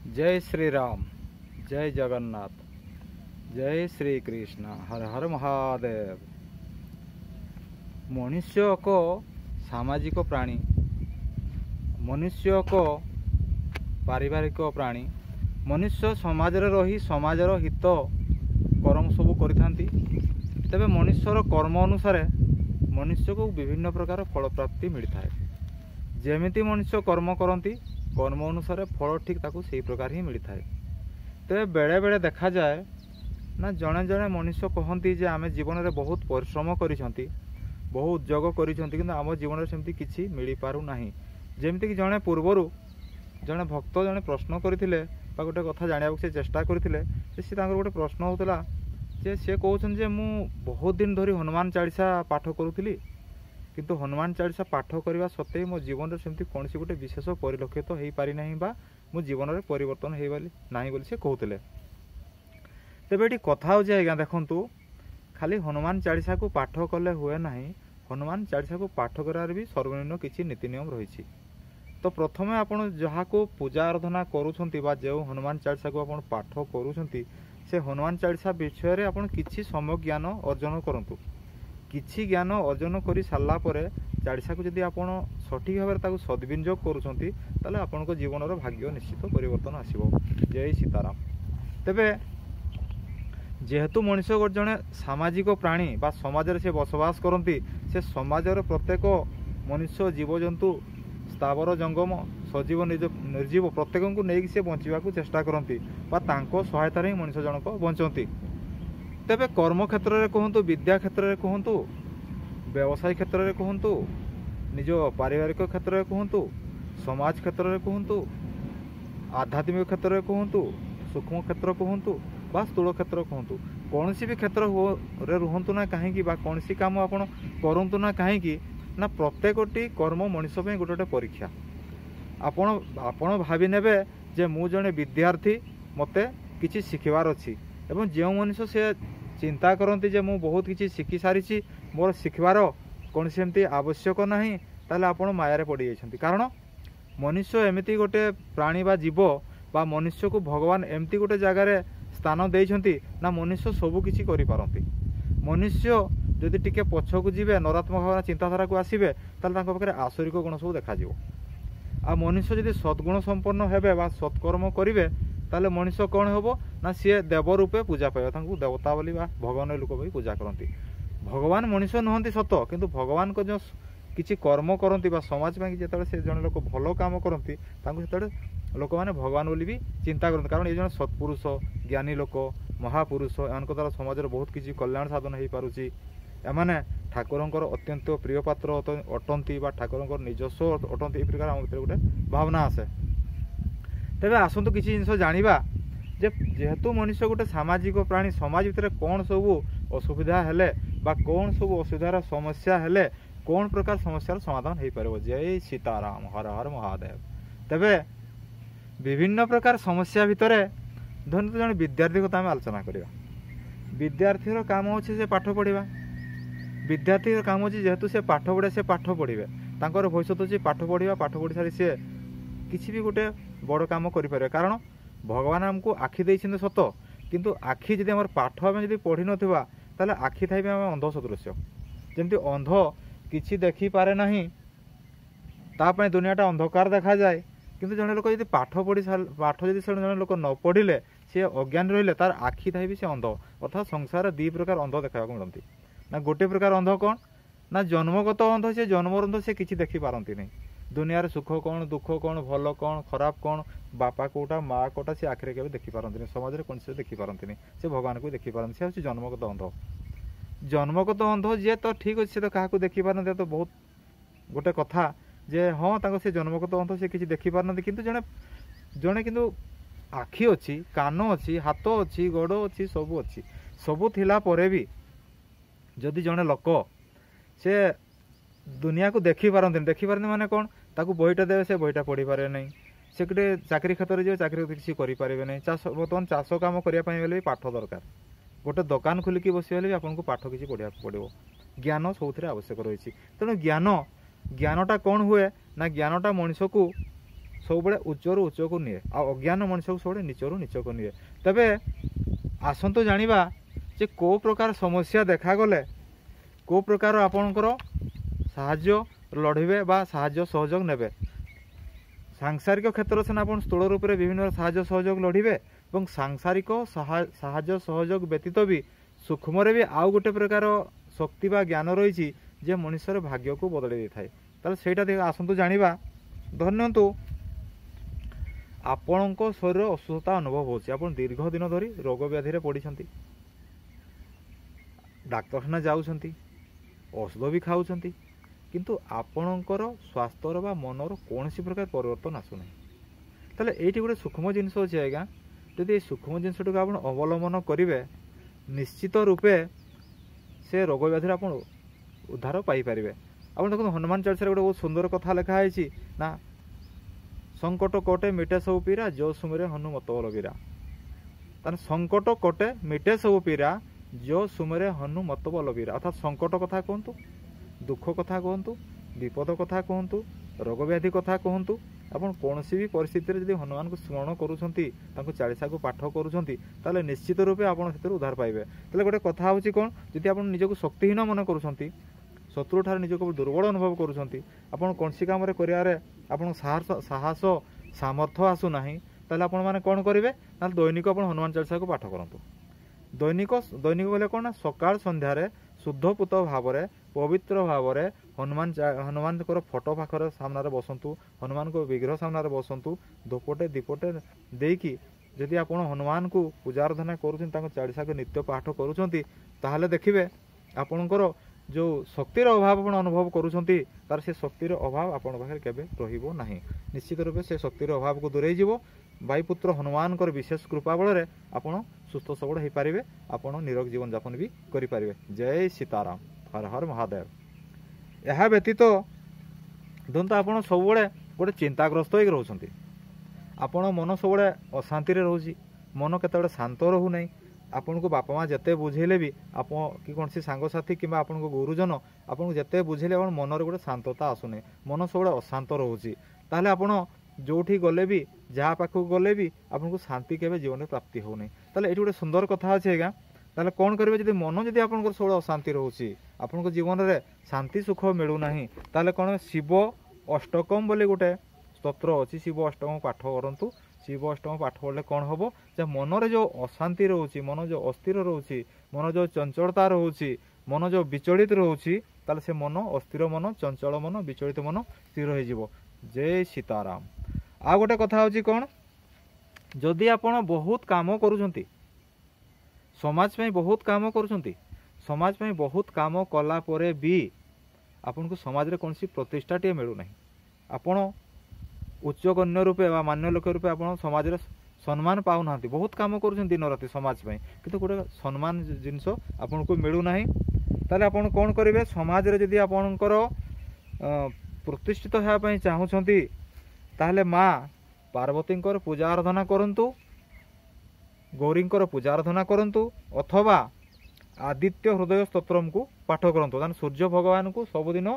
जय श्री राम, जय जगन्नाथ, जय श्री कृष्ण, हर हर महादेव। मनुष्य एक सामाजिक प्राणी, मनुष्य एक पारिवारिक प्राणी। मनुष्य समाज रही समाजर हित कर्म सब करिथांती। तेबे मनुष्यर कर्म अनुसार मनुष्य को विभिन्न प्रकार फल प्राप्ति मिलता है। जेमिति मनुष्य कर्म करती कर्म अनुसार फल ठीक ताकू से प्रकार ही मिलता है। तेबे बेले बेले देखा जाए ना जड़े जड़े मनुष्य कहती जे आम जीवन में बहुत परिश्रम करिसेंती, बहुत उद्योग करिसेंती, किंतु आम जीवन में सेमती किछि मिल पारु नाही। जेमिति कि जड़े पूर्वरु जड़े भक्त जड़े प्रश्न करथिले बा गोटे कथा जानिया से चेष्टा करथिले से तांकर गोटे प्रश्न होतला जे से कहउछन जे मु बहुत दिन धरी हनुमान चालीसा पाठ करूथिली, किंतु हनुमान चालीसा पाठ करने सत्वे मो जीवन में सेमती कौन गोटे विशेष परिलक्षित हो पारि नहीं बा मो जीवन में परिवर्तन हो नहीं बोली से कहते। तेबे ये कथा हो आज्ञा देखंतु, खाली हनुमान चालीसा को पाठ कले हुए ना, हनुमान चालीसा को पाठ करार भी सर्वनिम्न किसी नीति नियम रही। तो प्रथमे आपण जहाँ को पूजा आराधना करुछंती बा जो हनुमान चालीसा को आपण पाठ करुछंती से हनुमान चालीसा विषय आपण किछि समय ज्ञान अर्जन करंतु। किछि ज्ञान अर्जन कर सारा पर चालीसा को जदि आपण सठिक भाव में सद्विनियोग करुछंती ताले आपनको जीवन भाग्य निश्चित परिवर्तन आसीबो। जय सीताराम। तेबे जेहेतु मनुष्य जड़े सामाजिक प्राणी बा समाज से बसवास करती, से समाजर प्रत्येक मनुष्य जीवजंतु स्थावर जंगम सजीव निर्जीव प्रत्येक को नहीं से बंचा चेष्टा करती सहायतार ही मनुष्य जनक बंचती। तेबे कर्म क्षेत्र में कहतु, विद्या क्षेत्र में कहतु, व्यवसाय क्षेत्र में कहतु, निज पारिवारिक क्षेत्र में कहतु, समाज क्षेत्र में कहतु, आध्यात्मिक क्षेत्र में कहतु, सूक्ष्म क्षेत्र कहतु बा स्थूल क्षेत्र कहतु, कौन भी क्षेत्र रुहतु ना कहीं कौन काम आप करूँ ना कहीं ना, प्रत्येकटी कर्म मनुष्य गोटे गोटे परीक्षा। आपण भावी नेबे जे मु जने विद्यार्थी मते किछि शिखिबार अछि, एवं जो मनुष्य से चिंता करती जे मु बहुत किछि शिखि सारी मोर शिखबार कौन सेमती आवश्यक नहीं, ताले आपण मायारे पड़ी जाइछंती। कारण मनुष्य एमती गोटे प्राणी बा जीव बा मनुष्य को भगवान एमती गोटे जगार स्थान देइछंती ना मनुष्य सबू किछि करि पारंती। मनुष्य जदि टिके पछकू जीवे नकारात्मक भावना चिंताधारा को आसबे ताले तांको पाखरे आसुरिक गुण सब देखा जिवो। आ मनुष्य जदि सद्गुण संपन्न हेबे बा सत्कर्म करिवे ताले मनुष्य कौन होबो ना, सी देव रूपे पूजा पाइबा, तांको देवता बोली बा भगवान लोक भी पूजा करती। भगवान मनुष्य नुहंती सत, किंतु भगवान को जो किछि कर्म करती बा समाज में जेतबे से जने लोक भलो काम करती तांको सेतबे लोक माने भगवान बोली भी चिंता करते। कारण ये जन सत्पुरुष ज्ञानी लोक महापुरुष एमानक द्वारा समाज बहुत किछि कल्याण साधन हो पारुछि। एमाने ठाकुरंकर अत्यंत प्रिय पात्र अटंती बा ठाकुरंकर निजस्व अटंती, ए प्रकार आम भीतर गोटे भावना आसे। तेबे आसंतु किछि जिनिस जानिबा जे जेहेतु मनुष्य गोटे सामाजिक प्राणी, समाज भितर कौन सब असुविधा हेले बा कौन सब असुविधार समस्या हेले कौन प्रकार समस्यार समाधान हो पार। जय सीताराम, हर हर महादेव। तेबे विभिन्न प्रकार समस्या भितर धरत जन विद्यार्थी को आलोचना करवा। विद्यार्थी काम होछि से पाठ पढ़ा, विद्यार्थी काम होछि जेहेतु से पाठ पढ़े से पाठ पढ़े तांकर भविष्य होछि पाठ पढ़ा, पाठ पढ़ी सारी सी किसी भी गोटे बड़ काम करें। कारण भगवान आमको आखि देइछन्ते सत, किंतु आखि जदि आम पाठ आम जदि पढ़ी नथिबा ताले आखि थाई भी आम अंध सदृश। जमती अंध किछि देखि पारे नाही, तापय दुनियाटा अंधकार देखा जाए, किंतु जने लोक यदि पाठ पढ़ी पाठ जदि जने लोक न पढ़िले सी अज्ञान रहिले तार आखि थाई भी से अंध। अर्थात संसार दी प्रकार अंध देखा मिलती ना। गोटे प्रकार अंध कौन ना जन्मगत अंध, से जन्म अंध से किछि देखि पारंती नहीं। दुनिया रे सुख कौन दुख कौन भल कौन खराब कौन बापा कोटा माँ कोटा से आखिरे के देखी पारंती नहीं, समाज में कौन से देखी पारंती नहीं, से भगवान को देखी पारंती। से हूँ जन्मगत अंध। जन्मगत अंध जी तो ठीक अच्छे तो क्या देखी पारती तो बहुत गोटे कथा जे हाँ ताको से जन्मगत अंध से किसी देखी पारती, किंतु जड़े जड़े किंतु आखि अच्छी कान अच्छी हाथ अच्छी गोड़ अच्छी सबू अच्छी, सबू थिला परे भी जदि जड़े लोक से दुनिया को देखी पारती माने कौन ताकू बहीटा देवे से बहीटा पढ़ी पारे नहीं, से गोटे चाकरी क्षेत्र में चाकरी किसी करें नहीं। चाष बर्तमान चाष कम करने पाठ दरकार, गोटे दुकान खोलिकी बसले भी आपको पाठ किसी पढ़ा पड़ो। ज्ञान सब आवश्यक रही। तेणु ज्ञानटा कौन हुए ना, ज्ञानटा मनुष्य को ସବୁବେଳେ ଉଚ୍ଚରୁ ଉଚ୍ଚକୁ ନିଏ ଆଉ ଅଜ୍ଞାନ ମଣିଷକୁ ସବୁବେଳେ ନିଚରୁ ନିଚକୁ ନିଏ। ତେବେ ଆସନ୍ତୁ ଜାଣିବା ଯେ କେଉଁ ପ୍ରକାର ସମସ୍ୟା ଦେଖାଗଲେ କେଉଁ ପ୍ରକାର ଆପଣଙ୍କର ସାହାଯ୍ୟ ଲଢ଼ିବେ ବା ସାହାଯ୍ୟ ସହଯୋଗ ନେବେ। ସାଂସାରିକ କ୍ଷେତ୍ରରେ ସିନା ଆପଣ ସ୍ଥୂଳ ରୂପରେ ବିଭିନ୍ନ ସାହାଯ୍ୟ ସହଯୋଗ ଲଢ଼ିବେ ଏବଂ ସାଂସାରିକ ସାହାଯ୍ୟ ସହଯୋଗ ବ୍ୟତୀତ ବି ସୂକ୍ଷ୍ମରେ ବି ଆଉ ଗୋଟେ ପ୍ରକାର ଶକ୍ତି ବା ଜ୍ଞାନ ରହିଛି ଯେ ମଣିଷର ଭାଗ୍ୟକୁ ବଦଳାଇ ଦେଇଥାଏ। ତାହେଲେ ସେଇଟା ଆସନ୍ତୁ ଜାଣିବା। ଧରିନିଅନ୍ତୁ ଆପଣଙ୍କ ଶରୀର ଅସୁସ୍ଥତା ଅନୁଭବ ହେଉଛି, ଆପଣ ଦୀର୍ଘ ଦିନ ଧରି ରୋଗ ବ୍ୟାଧିରେ ପଡ଼ିଛନ୍ତି, ଡାକ୍ତରଖାନା ଯାଉଛନ୍ତି, ଔଷଧ ବି ଖାଉଛନ୍ତି, କିନ୍ତୁ ଆପଣଙ୍କର ସ୍ୱାସ୍ଥ୍ୟର ବା ମନର କୌଣସି ପ୍ରକାର ପରିବର୍ତ୍ତନ ଆସୁନାହିଁ। ତାହେଲେ ଏଇଠି ଗୋଟେ ସୂକ୍ଷ୍ମ ଜିନିଷ ଅଛି ଆଜ୍ଞା। ଯଦି ଏଇ ସୂକ୍ଷ୍ମ ଜିନିଷଟିକୁ ଆପଣ ଅବଲମ୍ବନ କରିବେ ନିଶ୍ଚିତ ରୂପେ ସେ ରୋଗ ବ୍ୟାଧିରେ ଆପଣ ଉଦ୍ଧାର ପାଇପାରିବେ। ଆପଣ ଦେଖନ୍ତୁ ହନୁମାନ ଚାଳିଶାରେ ଗୋଟେ ବହୁତ ସୁନ୍ଦର କଥା ଲେଖା ହେଇଛି ନା, ସଙ୍କଟ କଟେ ମିଟେ ସବୁ ପୀରା ଯୋ ସୁମିରେ ହନୁ ମତ ବଲବୀରା। ତାହେଲେ ସଙ୍କଟ କଟେ ମିଟେ ସବୁ ପୀରା ଯୋ ସୁମିରେ ହନୁ ମତ ବଲବୀରା। ଅର୍ଥାତ୍ ସଙ୍କଟ କଥା କୁହନ୍ତୁ, ଦୁଃଖ କଥା କୁହନ୍ତୁ, ବିପଦ କଥା କୁହନ୍ତୁ, ରୋଗ ବ୍ୟାଧି କଥା କୁହନ୍ତୁ, ଆପଣ କୌଣସି ବି ପରିସ୍ଥିତିରେ ଯଦି ହନୁମାନଙ୍କୁ ସ୍ମରଣ କରୁଛନ୍ତି, ତାଙ୍କୁ ଚାଳିଶାକୁ ପାଠ କରୁଛନ୍ତି, ତାହେଲେ ନିଶ୍ଚିତ ରୂପେ ଆପଣ ସେଥିରୁ ଉଦ୍ଧାର ପାଇବେ। ତାହେଲେ ଗୋଟେ କଥା ହେଉଛି କ'ଣ, ଯଦି ଆପଣ ନିଜକୁ ଶକ୍ତିହୀନ ମନେ କରୁଛନ୍ତି, ଶତ୍ରୁଠାରୁ ନିଜକୁ ଦୁର୍ବଳ ଅନୁଭବ କରୁଛନ୍ତି, ଆପଣ କୌଣସି କାମରେ କରିବାରେ ଆପଣଙ୍କ ସାହସ ସାମର୍ଥ୍ୟ ଆସୁନାହିଁ, ତାହେଲେ ଆପଣମାନେ କ'ଣ କରିବେ ନା ଦୈନିକ ଆପଣ ହନୁମାନ ଚାଳିଶାକୁ ପାଠ କରନ୍ତୁ। ଦୈନିକ କଲେ କ'ଣ ନା ସକାଳ ସନ୍ଧ୍ୟାରେ ଶୁଦ୍ଧପୂତ ଭାବରେ ପବିତ୍ର ଭାବରେ ହନୁମାନଙ୍କର ଫଟୋ ପାଖରେ ସାମ୍ନାରେ ବସନ୍ତୁ, ହନୁମାନଙ୍କ ବିଗ୍ରହ ସାମ୍ନାରେ ବସନ୍ତୁ, ଧୂପଟେ ଦୀପଟେ ଦେଇକି ଯଦି ଆପଣ ହନୁମାନଙ୍କୁ ପୂଜା ଆରାଧନା କରୁଛନ୍ତି, ତାଙ୍କ ଚାଳିଶାକୁ ନିତ୍ୟ ପାଠ କରୁଛନ୍ତି, ତାହେଲେ ଦେଖିବେ ଆପଣଙ୍କର ଯେଉଁ ଶକ୍ତିର ଅଭାବ ଆପଣ ଅନୁଭବ କରୁଛନ୍ତି, ତାର ସେ ଶକ୍ତିର ଅଭାବ ଆପଣଙ୍କ ପାଖରେ କେବେ ରହିବ ନାହିଁ। ନିଶ୍ଚିତ ରୂପେ ସେ ଶକ୍ତିର ଅଭାବକୁ ଦୂରେଇଯିବ। ବାୟୁପୁତ୍ର ହନୁମାନଙ୍କର ବିଶେଷ କୃପା ବଳରେ ଆପଣ ସୁସ୍ଥ ସବଳ ହୋଇପାରିବେ, ଆପଣ ନିରୋଗ ଜୀବନଯାପନ ବି କରିପାରିବେ। ଜୟ ସୀତାରାମ, ହର ହର ମହାଦେବ। ଏହା ବ୍ୟତୀତ ଧରନ୍ତୁ ଆପଣ ସବୁବେଳେ ଗୋଟେ ଚିନ୍ତାଗ୍ରସ୍ତ ହୋଇକି ରହୁଛନ୍ତି, ଆପଣ ମନ ସବୁବେଳେ ଅଶାନ୍ତିରେ ରହୁଛି, ମନ କେତେବେଳେ ଶାନ୍ତ ରହୁନାହିଁ, ଆପଣଙ୍କୁ ବାପା ମା ଯେତେ ବୁଝେଇଲେ ବି ଆପଣ କି କୌଣସି ସାଙ୍ଗସାଥି କିମ୍ବା ଆପଣଙ୍କ ଗୁରୁଜନ ଆପଣଙ୍କୁ ଯେତେ ବୁଝେଇଲେ ଆପଣ ମନରେ ଗୋଟେ ଶାନ୍ତତା ଆସୁନି, ମନ ସବୁବେଳେ ଅଶାନ୍ତ ରହୁଛି, ତାହେଲେ ଆପଣ ଯେଉଁଠି ଗଲେ ବି ଯାହା ପାଖକୁ ଗଲେ ବି ଆପଣଙ୍କୁ ଶାନ୍ତି କେବେ ଜୀବନରେ ପ୍ରାପ୍ତି ହେଉନି। ତାହେଲେ ଏଇଠି ଗୋଟେ ସୁନ୍ଦର କଥା ଅଛି ଆଜ୍ଞା। ତାହେଲେ କ'ଣ କରିବେ, ଯଦି ମନ ଯଦି ଆପଣଙ୍କର ସବୁବେଳେ ଅଶାନ୍ତି ରହୁଛି, ଆପଣଙ୍କ ଜୀବନରେ ଶାନ୍ତି ସୁଖ ମିଳୁନାହିଁ, ତାହେଲେ କ'ଣ ଶିବ ଅଷ୍ଟକମ୍ ବୋଲି ଗୋଟେ ସ୍ତୋତ୍ର ଅଛି, ଶିବ ଅଷ୍ଟକମ ପାଠ କରନ୍ତୁ। ଶିବ ଅଷ୍ଟକମ ପାଠ କଲେ କ'ଣ ହେବ, ଯେ ମନରେ ଯେଉଁ ଅଶାନ୍ତି ରହୁଛି, ମନ ଯେଉଁ ଅସ୍ଥିର ରହୁଛି, ମନ ଯେଉଁ ଚଞ୍ଚଳତା ରହୁଛି, ମନ ଯେଉଁ ବିଚଳିତ ରହୁଛି, ତାହେଲେ ସେ ମନ ଅସ୍ଥିର ମନ, ଚଞ୍ଚଳ ମନ, ବିଚଳିତ ମନ ସ୍ଥିର ହୋଇଯିବ। ଜୟ ସୀତାରାମ। ଆଉ ଗୋଟେ କଥା ହେଉଛି କ'ଣ, ଯଦି ଆପଣ ବହୁତ କାମ କରୁଛନ୍ତି, ସମାଜ ପାଇଁ ବହୁତ କାମ କରୁଛନ୍ତି, ସମାଜ ପାଇଁ ବହୁତ କାମ କଲା ପରେ ବି ଆପଣଙ୍କୁ ସମାଜରେ କୌଣସି ପ୍ରତିଷ୍ଠାଟିଏ ମିଳୁନାହିଁ, ଆପଣ ଉଚ୍ଚଗଣ୍ୟ ରୂପେ ବା ମାନ୍ୟ ଲୋକ ରୂପେ ଆପଣ ସମାଜରେ ସମ୍ମାନ ପାଉନାହାନ୍ତି, ବହୁତ କାମ କରୁଛନ୍ତି ଦିନ ରାତି ସମାଜ ପାଇଁ, କିନ୍ତୁ ଗୋଟେ ସମ୍ମାନ ଜିନିଷ ଆପଣଙ୍କୁ ମିଳୁନାହିଁ, ତାହେଲେ ଆପଣ କ'ଣ କରିବେ, ସମାଜରେ ଯଦି ଆପଣଙ୍କର ପ୍ରତିଷ୍ଠିତ ହେବା ପାଇଁ ଚାହୁଁଛନ୍ତି, ତାହେଲେ ମା ପାର୍ବତୀଙ୍କର ପୂଜା ଆରାଧନା କରନ୍ତୁ, ଗୌରୀଙ୍କର ପୂଜା ଆରାଧନା କରନ୍ତୁ, ଅଥବା ଆଦିତ୍ୟ ହୃଦୟ ସ୍ତୋତ୍ରମକୁ ପାଠ କରନ୍ତୁ। ତାହେଲେ ସୂର୍ଯ୍ୟ ଭଗବାନଙ୍କୁ ସବୁଦିନ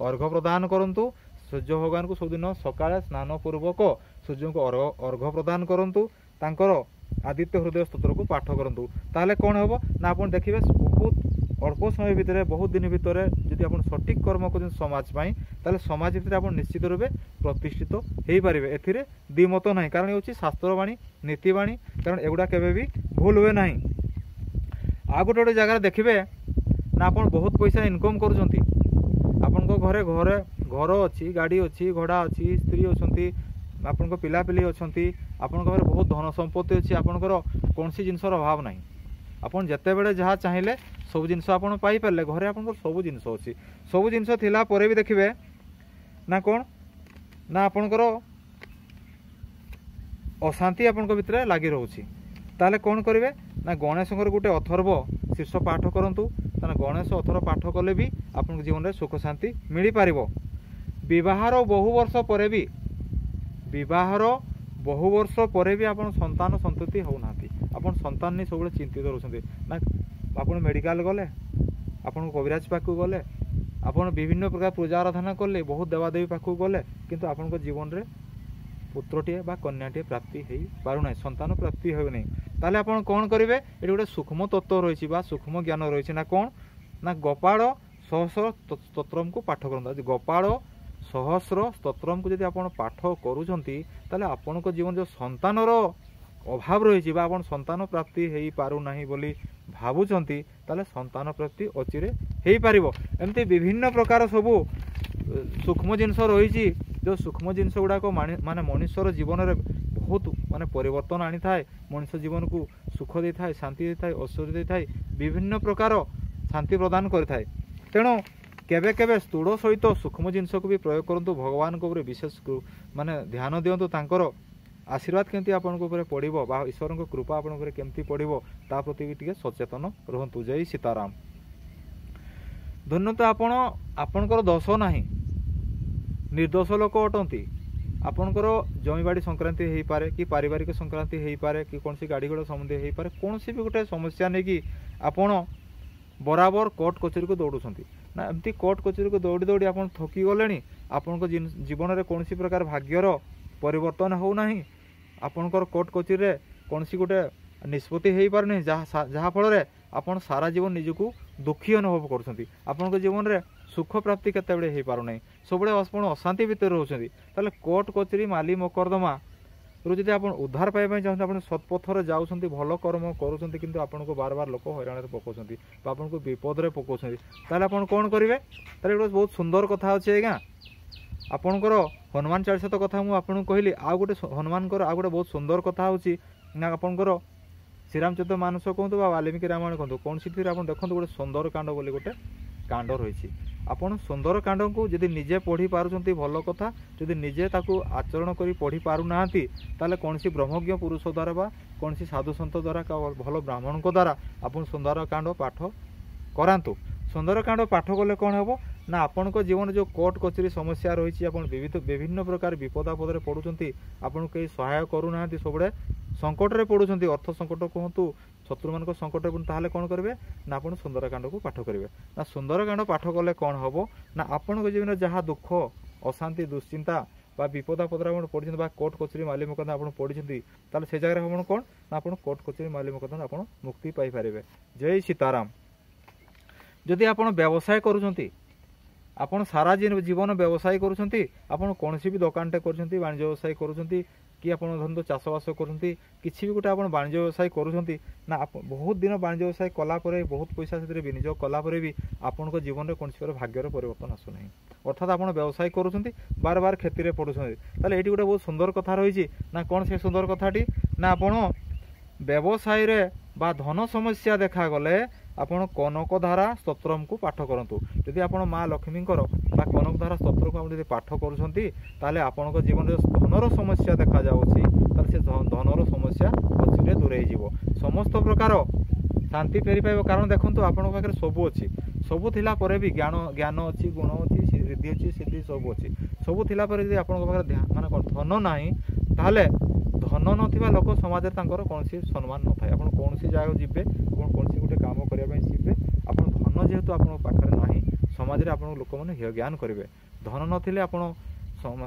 ଅର୍ଘ୍ୟ ପ୍ରଦାନ କରନ୍ତୁ, ସୂର୍ଯ୍ୟ ଭଗବାନଙ୍କୁ ସବୁଦିନ ସକାଳେ ସ୍ନାନ ପୂର୍ବକ ସୂର୍ଯ୍ୟଙ୍କୁ ଅର୍ଘ୍ୟ ପ୍ରଦାନ କରନ୍ତୁ, ତାଙ୍କର ଆଦିତ୍ୟ ହୃଦୟ ସ୍ତୋତ୍ରକୁ ପାଠ କରନ୍ତୁ। ତାହେଲେ କ'ଣ ହେବ ନା ଆପଣ ଦେଖିବେ ବହୁତ ଅଳ୍ପ ସମୟ ଭିତରେ, ବହୁତ ଦିନ ଭିତରେ ଯଦି ଆପଣ ସଠିକ୍ କର୍ମ କରୁଛନ୍ତି ସମାଜ ପାଇଁ, ତାହେଲେ ସମାଜ ଭିତରେ ଆପଣ ନିଶ୍ଚିତ ରୂପେ ପ୍ରତିଷ୍ଠିତ ହୋଇପାରିବେ। ଏଥିରେ ଦ୍ୱିମତ ନାହିଁ, କାରଣ ଏ ହେଉଛି ଶାସ୍ତ୍ରବାଣୀ, ନୀତିବାଣୀ, କାରଣ ଏଗୁଡ଼ା କେବେ ବି ଭୁଲ ହୁଏ ନାହିଁ। ଆଉ ଗୋଟେ ଜାଗାରେ ଦେଖିବେ ନା ଆପଣ ବହୁତ ପଇସା ଇନକମ୍ କରୁଛନ୍ତି, ଆପଣଙ୍କ ଘରେ ଘର ଅଛି, ଗାଡ଼ି ଅଛି, ଘୋଡ଼ା ଅଛି, ସ୍ତ୍ରୀ ଅଛନ୍ତି, ଆପଣଙ୍କ ପିଲାପିଲି ଅଛନ୍ତି, ଆପଣଙ୍କ ଘରେ ବହୁତ ଧନ ସମ୍ପତ୍ତି ଅଛି, ଆପଣଙ୍କର କୌଣସି ଜିନିଷର ଅଭାବ ନାହିଁ, ଆପଣ ଯେତେବେଳେ ଯାହା ଚାହିଁଲେ ସବୁ ଜିନିଷ ଆପଣ ପାଇପାରିଲେ, ଘରେ ଆପଣଙ୍କର ସବୁ ଜିନିଷ ଅଛି, ସବୁ ଜିନିଷ ଥିଲା ପରେ ବି ଦେଖିବେ ନା କ'ଣ ନା ଆପଣଙ୍କର ଅଶାନ୍ତି ଆପଣଙ୍କ ଭିତରେ ଲାଗି ରହୁଛି। ତାହେଲେ କ'ଣ କରିବେ ନା ଗଣେଶଙ୍କର ଗୋଟେ ଅଥର୍ବ ଶୀର୍ଷ ପାଠ କରନ୍ତୁ, ତାହେଲେ ଗଣେଶ ଅଥର୍ବ ପାଠ କଲେ ବି ଆପଣଙ୍କ ଜୀବନରେ ସୁଖ ଶାନ୍ତି ମିଳିପାରିବ। ବିବାହର ବହୁ ବର୍ଷ ପରେ ବି ଆପଣ ସନ୍ତାନ ସନ୍ତତି ହେଉନାହାନ୍ତି, ଆପଣ ସନ୍ତାନ ନେଇ ସବୁବେଳେ ଚିନ୍ତିତ ରହୁଛନ୍ତି, ନା ଆପଣ ମେଡ଼ିକାଲ ଗଲେ, ଆପଣଙ୍କ କବିରାଜ ପାଖକୁ ଗଲେ, ଆପଣ ବିଭିନ୍ନ ପ୍ରକାର ପୂଜା ଆରାଧନା କଲେ, ବହୁତ ଦେବାଦେବୀ ପାଖକୁ ଗଲେ, କିନ୍ତୁ ଆପଣଙ୍କ ଜୀବନରେ ପୁତ୍ରଟିଏ ବା କନ୍ୟାଟିଏ ପ୍ରାପ୍ତି ହେଇପାରୁନାହିଁ, ସନ୍ତାନ ପ୍ରାପ୍ତି ହେଉନାହିଁ। ତାହେଲେ ଆପଣ କ'ଣ କରିବେ? ଏଠି ଗୋଟେ ସୂକ୍ଷ୍ମ ତତ୍ତ୍ୱ ରହିଛି ବା ସୂକ୍ଷ୍ମ ଜ୍ଞାନ ରହିଛି। ନା କ'ଣ? ନା ଗୋପାଳ ସହସ୍ର ସ୍ତୋତ୍ରମକୁ ପାଠ କରନ୍ତୁ। ଯଦି ଗୋପାଳ ସହସ୍ର ସ୍ତୋତ୍ରମକୁ ଯଦି ଆପଣ ପାଠ କରୁଛନ୍ତି, ତାହେଲେ ଆପଣଙ୍କ ଜୀବନ ଯେଉଁ ସନ୍ତାନର ଅଭାବ ରହିଛି ବା ଆପଣ ସନ୍ତାନ ପ୍ରାପ୍ତି ହେଇପାରୁନାହିଁ ବୋଲି ଭାବୁଛନ୍ତି, ତାହେଲେ ସନ୍ତାନ ପ୍ରାପ୍ତି ଅଚିରେ ହେଇପାରିବ। ଏମିତି ବିଭିନ୍ନ ପ୍ରକାର ସବୁ ସୂକ୍ଷ୍ମ ଜିନିଷ ରହିଛି, ଯେଉଁ ସୂକ୍ଷ୍ମ ଜିନିଷ ଗୁଡ଼ାକ ମାନେ ମଣିଷର ଜୀବନରେ ବହୁତ ମାନେ ପରିବର୍ତ୍ତନ ଆଣିଥାଏ, ମଣିଷ ଜୀବନକୁ ସୁଖ ଦେଇଥାଏ, ଶାନ୍ତି ଦେଇଥାଏ, ଐଶ୍ୱର୍ଯ୍ୟ ଦେଇଥାଏ, ବିଭିନ୍ନ ପ୍ରକାର ଶାନ୍ତି ପ୍ରଦାନ କରିଥାଏ। ତେଣୁ କେବେ କେବେ ସ୍ଥୂଳ ସହିତ ସୂକ୍ଷ୍ମ ଜିନିଷକୁ ବି ପ୍ରୟୋଗ କରନ୍ତୁ। ଭଗବାନଙ୍କ ଉପରେ ବିଶେଷ ମାନେ ଧ୍ୟାନ ଦିଅନ୍ତୁ, ତାଙ୍କର ଆଶୀର୍ବାଦ କେମିତି ଆପଣଙ୍କ ଉପରେ ପଡ଼ିବ ବା ଈଶ୍ୱରଙ୍କ କୃପା ଆପଣଙ୍କ ଉପରେ କେମିତି ପଡ଼ିବ ତା ପ୍ରତି ବି ଟିକେ ସଚେତନ ରୁହନ୍ତୁ। ଜୟ ସୀତାରାମ। ଧନ୍ୟତା ଆପଣ ଆପଣଙ୍କର ଦୋଷ ନାହିଁ, ନିର୍ଦ୍ଦୋଷ ଲୋକ ଅଟନ୍ତି। ଆପଣଙ୍କର ଜମିବାଡ଼ି ସଂକ୍ରାନ୍ତି ହେଇପାରେ, କି ପାରିବାରିକ ସଂକ୍ରାନ୍ତି ହେଇପାରେ, କି କୌଣସି ଗାଡ଼ି ଘୋଡ଼ା ସମ୍ବନ୍ଧୀୟ ହେଇପାରେ, କୌଣସି ବି ଗୋଟେ ସମସ୍ୟା ନେଇକି ଆପଣ ବରାବର କୋର୍ଟ କଚେରୀକୁ ଦୌଡ଼ୁଛନ୍ତି। ନା ଏମିତି କୋର୍ଟ କଚେରୀକୁ ଦୌଡ଼ି ଦୌଡ଼ି ଆପଣ ଥକି ଗଲେଣି, ଆପଣଙ୍କ ଜୀବନରେ କୌଣସି ପ୍ରକାର ଭାଗ୍ୟର ପରିବର୍ତ୍ତନ ହେଉନାହିଁ, ଆପଣଙ୍କର କୋର୍ଟ କଚେରୀରେ କୌଣସି ଗୋଟେ ନିଷ୍ପତ୍ତି ହେଇପାରୁନି, ଯାହାଫଳରେ ଆପଣ ସାରା ଜୀବନ ନିଜକୁ ଦୁଃଖୀ ଅନୁଭବ କରୁଛନ୍ତି। ଆପଣଙ୍କ ଜୀବନରେ ସୁଖ ପ୍ରାପ୍ତି କେତେବେଳେ ହେଇପାରୁନାହିଁ, ସବୁବେଳେ ଆପଣ ଅଶାନ୍ତି ଭିତରେ ରହୁଛନ୍ତି। ତାହେଲେ କୋର୍ଟ କଚେରୀ ମାଲି ମକଦ୍ଦମାରୁ ଯଦି ଆପଣ ଉଦ୍ଧାର ପାଇବା ପାଇଁ ଚାହୁଁଛନ୍ତି, ଆପଣ ସତ୍ପଥରେ ଯାଉଛନ୍ତି, ଭଲ କର୍ମ କରୁଛନ୍ତି, କିନ୍ତୁ ଆପଣଙ୍କୁ ବାର ବାର ଲୋକ ହଇରାଣରେ ପକାଉଛନ୍ତି ବା ଆପଣଙ୍କୁ ବିପଦରେ ପକାଉଛନ୍ତି, ତାହେଲେ ଆପଣ କ'ଣ କରିବେ? ତାହେଲେ ଗୋଟେ ବହୁତ ସୁନ୍ଦର କଥା ଅଛି ଆଜ୍ଞା। ଆପଣଙ୍କର ହନୁମାନ ଚାଳିଶା କଥା ମୁଁ ଆପଣଙ୍କୁ କହିଲି, ଆଉ ଗୋଟେ ହନୁମାନଙ୍କର ଆଉ ଗୋଟେ ବହୁତ ସୁନ୍ଦର କଥା ହେଉଛି ନା ଆପଣଙ୍କର ଶ୍ରୀରାମଚରିତ ମାନସ କୁହନ୍ତୁ ବା ବାଲ୍ମୀକି ରାମାୟଣ କୁହନ୍ତୁ, କୌଣସିଥିରେ ଆପଣ ଦେଖନ୍ତୁ ଗୋଟେ ସୁନ୍ଦରକାଣ୍ଡ ବୋଲି ଗୋଟେ କାଣ୍ଡ ରହିଛି। ଆପଣ ସୁନ୍ଦରକାଣ୍ଡକୁ ଯଦି ନିଜେ ପଢ଼ି ପାରୁଛନ୍ତି ଭଲ କଥା, ଯଦି ନିଜେ ତାକୁ ଆଚରଣ କରି ପଢ଼ି ପାରୁନାହାନ୍ତି, ତାହେଲେ କୌଣସି ବ୍ରହ୍ମଜ୍ଞ ପୁରୁଷ ଦ୍ୱାରା ବା କୌଣସି ସାଧୁସନ୍ଥ ଦ୍ୱାରା ଭଲ ବ୍ରାହ୍ମଣଙ୍କ ଦ୍ୱାରା ଆପଣ ସୁନ୍ଦରକାଣ୍ଡ ପାଠ କରାନ୍ତୁ। ସୁନ୍ଦରକାଣ୍ଡ ପାଠ କଲେ କ'ଣ ହେବ? ନା ଆପଣଙ୍କ ଜୀବନରେ ଯେଉଁ କୋର୍ଟ କଚେରୀ ସମସ୍ୟା ରହିଛି, ଆପଣ ବିଭିନ୍ନ ପ୍ରକାର ବିପଦ ଆପଦରେ ପଡ଼ୁଛନ୍ତି, ଆପଣଙ୍କୁ କେହି ସହାୟ କରୁନାହାନ୍ତି, ସବୁବେଳେ ସଙ୍କଟରେ ପଡ଼ୁଛନ୍ତି, ଅର୍ଥ ସଙ୍କଟ କୁହନ୍ତୁ, ଶତ୍ରୁମାନଙ୍କ ସଙ୍କଟରେ ପଡ଼ୁଛନ୍ତି, ତାହେଲେ କ'ଣ କରିବେ? ନା ଆପଣ ସୁନ୍ଦରକାଣ୍ଡକୁ ପାଠ କରିବେ। ନା ସୁନ୍ଦରକାଣ୍ଡ ପାଠ କଲେ କ'ଣ ହେବ? ନା ଆପଣଙ୍କ ଜୀବନରେ ଯାହା ଦୁଃଖ, ଅଶାନ୍ତି, ଦୁଶ୍ଚିନ୍ତା ବା ବିପଦ ଆପଦରେ ଆପଣ ପଡ଼ିଛନ୍ତି ବା କୋର୍ଟ କଚେରୀ ମାଲି ମକଦ୍ଦମା ଆପଣ ପଡ଼ିଛନ୍ତି, ତାହେଲେ ସେ ଜାଗାରେ ଆପଣ କ'ଣ? ନା ଆପଣ କୋର୍ଟ କଚେରୀ ମାଲି ମକଦ୍ଦମା ଆପଣ ମୁକ୍ତି ପାଇପାରିବେ। ଜୟ ସୀତାରାମ। ଯଦି ଆପଣ ବ୍ୟବସାୟ କରୁଛନ୍ତି, ଆପଣ ସାରା ଜୀବନ ବ୍ୟବସାୟ କରୁଛନ୍ତି, ଆପଣ କୌଣସି ବି ଦୋକାନଟେ କରୁଛନ୍ତି, ବାଣିଜ୍ୟ ବ୍ୟବସାୟ କରୁଛନ୍ତି, କି ଆପଣ ଧରନ୍ତୁ ଚାଷବାସ କରୁଛନ୍ତି, କିଛି ବି ଗୋଟେ ଆପଣ ବାଣିଜ୍ୟ ବ୍ୟବସାୟ କରୁଛନ୍ତି, ନା ବହୁତ ଦିନ ବାଣିଜ୍ୟ ବ୍ୟବସାୟ କଲା ପରେ, ବହୁତ ପଇସା ସେଥିରେ ବିନିଯୋଗ କଲା ପରେ ବି ଆପଣଙ୍କ ଜୀବନରେ କୌଣସି ପ୍ରକାର ଭାଗ୍ୟର ପରିବର୍ତ୍ତନ ଆସୁନାହିଁ, ଅର୍ଥାତ୍ ଆପଣ ବ୍ୟବସାୟ କରୁଛନ୍ତି, ବାର ବାର କ୍ଷତିରେ ପଡ଼ୁଛନ୍ତି। ତାହେଲେ ଏଇଠି ଗୋଟେ ବହୁତ ସୁନ୍ଦର କଥା ରହିଛି। ନା କ'ଣ ସେ ସୁନ୍ଦର କଥାଟି? ନା ଆପଣ ବ୍ୟବସାୟରେ ବା ଧନ ସମସ୍ୟା ଦେଖାଗଲେ ଆପଣ କନକଧାରା ସ୍ତୋତ୍ରମକୁ ପାଠ କରନ୍ତୁ। ଯଦି ଆପଣ ମା ଲକ୍ଷ୍ମୀଙ୍କର ବା କନକଧାରା ସ୍ତୋତ୍ରକୁ ଆପଣ ଯଦି ପାଠ କରୁଛନ୍ତି, ତାହେଲେ ଆପଣଙ୍କ ଜୀବନରେ ଧନର ସମସ୍ୟା ଦେଖାଯାଉଛି, ତାହେଲେ ସେ ଧନର ସମସ୍ୟା ଅଚିରେ ଦୂରେଇଯିବ, ସମସ୍ତ ପ୍ରକାର ଶାନ୍ତି ଫେରି ପାଇବ। କାରଣ ଦେଖନ୍ତୁ ଆପଣଙ୍କ ପାଖରେ ସବୁ ଅଛି, ସବୁ ଥିଲା ପରେ ବି ଜ୍ଞାନ ଅଛି, ଗୁଣ ଅଛି, ରିଦ୍ଧି ଅଛି, ସିଦ୍ଧି ସବୁ ଅଛି, ସବୁ ଥିଲା ପରେ ଯଦି ଆପଣଙ୍କ ପାଖରେ ମାନେ କ'ଣ ଧନ ନାହିଁ, ତାହେଲେ ଧନ ନଥିବା ଲୋକ ସମାଜରେ ତାଙ୍କର କୌଣସି ସମ୍ମାନ ନଥାଏ। ଆପଣ କୌଣସି ଜାଗାକୁ ଯିବେ, ଆପଣ କୌଣସି ଗୋଟେ କାମ କରିବା ପାଇଁ ଯିବେ, ଆପଣ ଧନ ଯେହେତୁ ଆପଣଙ୍କ ପାଖରେ ନାହିଁ, ସମାଜରେ ଆପଣଙ୍କ ଲୋକମାନେ ହେୟଜ୍ଞାନ କରିବେ। ଧନ ନଥିଲେ ଆପଣ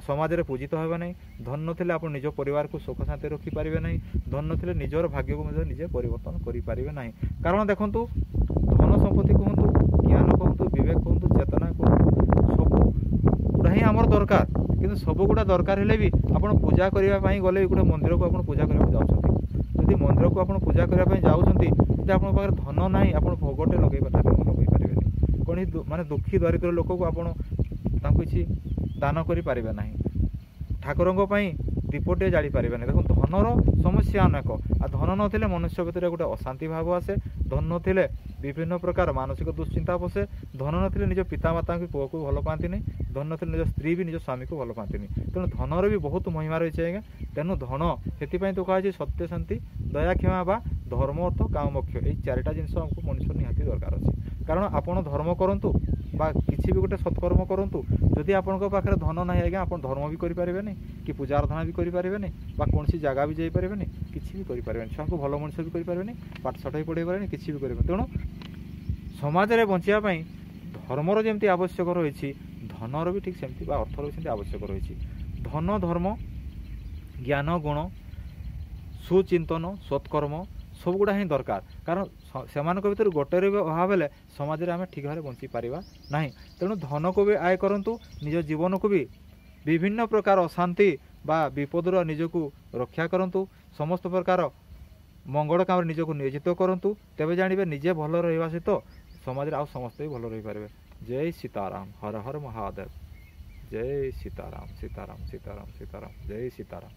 ସମାଜରେ ପୂଜିତ ହେବେ ନାହିଁ, ଧନ ନଥିଲେ ଆପଣ ନିଜ ପରିବାରକୁ ସୁଖ ଶାନ୍ତି ରଖିପାରିବେ ନାହିଁ, ଧନ ନଥିଲେ ନିଜର ଭାଗ୍ୟକୁ ମଧ୍ୟ ନିଜେ ପରିବର୍ତ୍ତନ କରିପାରିବେ ନାହିଁ। କାରଣ ଦେଖନ୍ତୁ, ଧନ ସମ୍ପତ୍ତି କୁହନ୍ତୁ, ଜ୍ଞାନ କୁହନ୍ତୁ, ବିବେକ କୁହନ୍ତୁ, ଚେତନା କୁହନ୍ତୁ, ସବୁଗୁଡ଼ା ହିଁ ଆମର ଦରକାର। କିନ୍ତୁ ସବୁଗୁଡ଼ା ଦରକାର ହେଲେ ବି ଆପଣ ପୂଜା କରିବା ପାଇଁ ଗଲେ ଗୋଟେ ମନ୍ଦିରକୁ ଆପଣ ପୂଜା କରିବାକୁ ଯାଉଛନ୍ତି, ଯଦି ମନ୍ଦିରକୁ ଆପଣ ପୂଜା କରିବା ପାଇଁ ଯାଉଛନ୍ତି, ଯଦି ଆପଣଙ୍କ ପାଖରେ ଧନ ନାହିଁ, ଆପଣ ଭୋଗଟେ ଠାକୁରଙ୍କୁ ଲଗାଇ ପାରିବେନି। କୌଣସି ମାନେ ଦୁଃଖୀ ଦରିଦ୍ର ଲୋକକୁ ଆପଣ ତାଙ୍କୁ କିଛି ଦାନ କରିପାରିବେ ନାହିଁ, ଠାକୁରଙ୍କ ପାଇଁ ଦୀପଟିଏ ଜାଳିପାରିବେ ନାହିଁ। ଦେଖନ୍ତୁ ଧନର ସମସ୍ୟା ଅନେକ, ଆଉ ଧନ ନଥିଲେ ମନୁଷ୍ୟ ଭିତରେ ଗୋଟେ ଅଶାନ୍ତି ଭାବ ଆସେ, ଧନ ନଥିଲେ ବିଭିନ୍ନ ପ୍ରକାର ମାନସିକ ଦୁଶ୍ଚିନ୍ତା ବସେ, ଧନ ନଥିଲେ ନିଜ ପିତାମାତାଙ୍କୁ ପୁଅକୁ ଭଲ ପାଆନ୍ତିନି, ଧନ ନଥିଲେ ନିଜ ସ୍ତ୍ରୀ ବି ନିଜ ସ୍ୱାମୀକୁ ଭଲ ପାଆନ୍ତିନି। ତେଣୁ ଧନର ବି ବହୁତ ମହିମା ରହିଛି ଆଜ୍ଞା। ତେଣୁ ଧନ, ସେଥିପାଇଁ ତ କୁହାଯାଇଛି ସତ୍ୟ, ଶାନ୍ତି, ଦୟା, କ୍ଷମା ବା ଧର୍ମ, ଅର୍ଥ, କାମ, ମୋକ୍ଷ, ଏଇ ଚାରିଟା ଜିନିଷ ଆମକୁ ମଣିଷ ନିହାତି ଦରକାର ଅଛି। କାରଣ ଆପଣ ଧର୍ମ କରନ୍ତୁ ବା କିଛି ବି ଗୋଟେ ସତ୍କର୍ମ କରନ୍ତୁ, ଯଦି ଆପଣଙ୍କ ପାଖରେ ଧନ ନାହିଁ ଆଜ୍ଞା, ଆପଣ ଧର୍ମ ବି କରିପାରିବେନି, କି ପୂଜା ଆରାଧନା ବି କରିପାରିବେନି, ବା କୌଣସି ଜାଗା ବି ଯାଇପାରିବେନି, କିଛି ବି କରିପାରିବେନି, ଛୁଆଙ୍କୁ ଭଲ ମଣିଷ ବି କରିପାରିବେନି, ପାଠଶାଠ ବି ପଢ଼େଇ ପାରିବେନି, କିଛି ବି କରିବେନି। ତେଣୁ ସମାଜରେ ବଞ୍ଚିବା ପାଇଁ ଧର୍ମର ଯେମିତି ଆବଶ୍ୟକ ରହିଛି, ଧନର ବି ଠିକ୍ ସେମିତି ବା ଅର୍ଥର ବି ସେମିତି ଆବଶ୍ୟକ ରହିଛି। ଧନ ଧର୍ମ ଜ୍ଞାନ ଗୁଣ ସୁଚିନ୍ତନ ସତ୍କର୍ମ ସବୁଗୁଡ଼ା ହିଁ ଦରକାର। କାରଣ ସେମାନଙ୍କ ଭିତରୁ ଗୋଟେରେ ବି ଅଭାବ ହେଲେ ସମାଜରେ ଆମେ ଠିକ୍ ଭାବରେ ବଞ୍ଚିପାରିବା ନାହିଁ। ତେଣୁ ଧନକୁ ବି ଆୟ କରନ୍ତୁ, ନିଜ ଜୀବନକୁ ବି ବିଭିନ୍ନ ପ୍ରକାର ଅଶାନ୍ତି ବା ବିପଦରୁ ନିଜକୁ ରକ୍ଷା କରନ୍ତୁ, ସମସ୍ତ ପ୍ରକାର ମଙ୍ଗଳ କାମରେ ନିଜକୁ ନିୟୋଜିତ କରନ୍ତୁ। ତେବେ ଜାଣିବେ ନିଜେ ଭଲ ରହିବା ସହିତ ସମାଜରେ ଆଉ ସମସ୍ତେ ବି ଭଲ ରହିପାରିବେ। ଜୟ ସୀତାରାମ, ହର ହର ମହାଦେବ। ଜୟ ସୀତାରାମ, ସୀତାରାମ, ସୀତାରାମ, ସୀତାରାମ, ଜୟ ସୀତାରାମ।